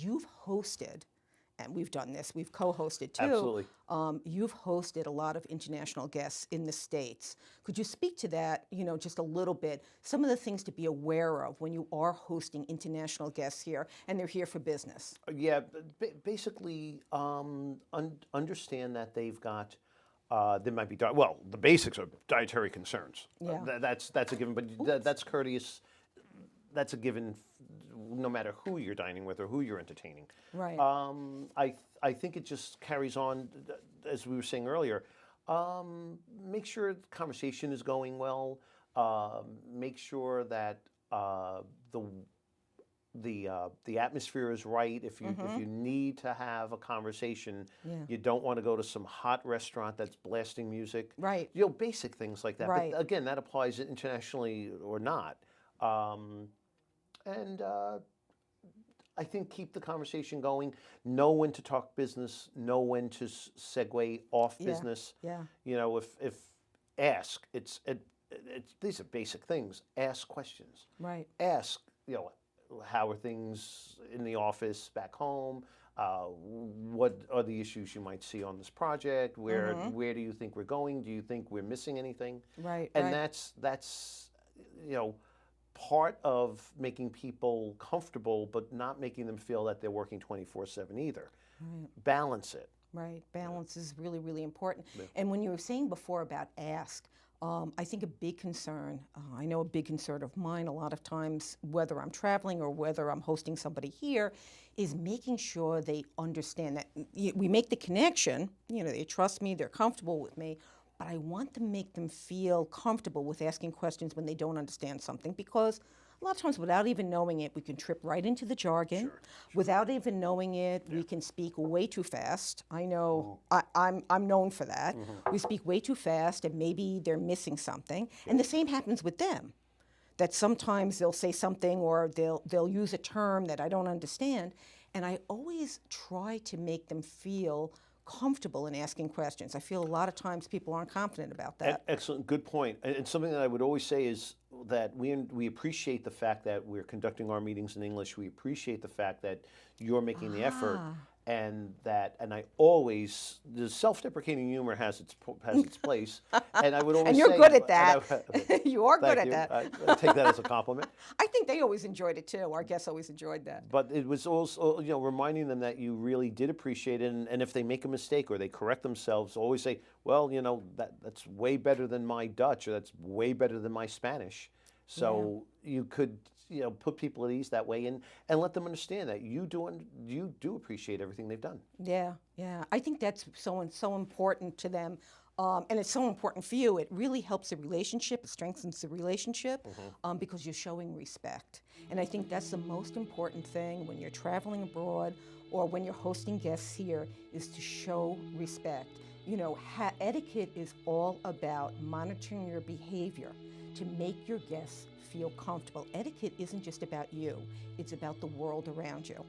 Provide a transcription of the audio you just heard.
you've hosted, and we've done this, we've co-hosted too. Absolutely. You've hosted a lot of international guests in the States. Could you speak to that, just a little bit? Some of the things to be aware of when you are hosting international guests here and they're here for business. Yeah, basically, understand that they've got, there might be, the basics are dietary concerns. Yeah. That's a given, but that's courteous. That's a given no matter who you're dining with or who you're entertaining. Right. I think it just carries on, as we were saying earlier, make sure the conversation is going well, make sure that the atmosphere is right. If you need to have a conversation, you don't want to go to some hot restaurant that's blasting music. Right. Basic things like that. Right. But again, that applies internationally or not. I think keep the conversation going. Know when to talk business. Know when to segue off business. Yeah. If ask, it's these are basic things. Ask questions. Right. Ask, how are things in the office back home? What are the issues you might see on this project? Where do you think we're going? Do you think we're missing anything? Right. And that's part of making people comfortable, but not making them feel that they're working 24/7 either. Right. Balance it. Right. Balance is really, really important. Yeah. And when you were saying before about ask, I think a big concern, I know a big concern of mine a lot of times, whether I'm traveling or whether I'm hosting somebody here, is making sure they understand that we make the connection, they trust me, they're comfortable with me, but I want to make them feel comfortable with asking questions when they don't understand something, because a lot of times without even knowing it, we can trip right into the jargon. Sure. Without even knowing it, we can speak way too fast. I know I'm known for that. We speak way too fast and maybe they're missing something. And the same happens with them. That sometimes they'll say something or they'll use a term that I don't understand. And I always try to make them feel comfortable in asking questions. I feel a lot of times people aren't confident about that. Excellent, good point. And something that I would always say is that we appreciate the fact that we're conducting our meetings in English. We appreciate the fact that you're making the effort, and I always, the self-deprecating humor has its place, and I would always and you're say, good at that. You are good at that. I take that as a compliment. I think they always enjoyed it too. Our guests always enjoyed that. But it was also, reminding them that you really did appreciate it, and if they make a mistake or they correct themselves, always say, well, that's way better than my Dutch, or that's way better than my Spanish. So you could, put people at ease that way, and let them understand that you do appreciate everything they've done. Yeah. I think that's so important to them, and it's so important for you. It really helps the relationship. It strengthens the relationship because you're showing respect. And I think that's the most important thing when you're traveling abroad or when you're hosting guests here, is to show respect. Etiquette is all about monitoring your behavior to make your guests feel comfortable. Etiquette isn't just about you, it's about the world around you.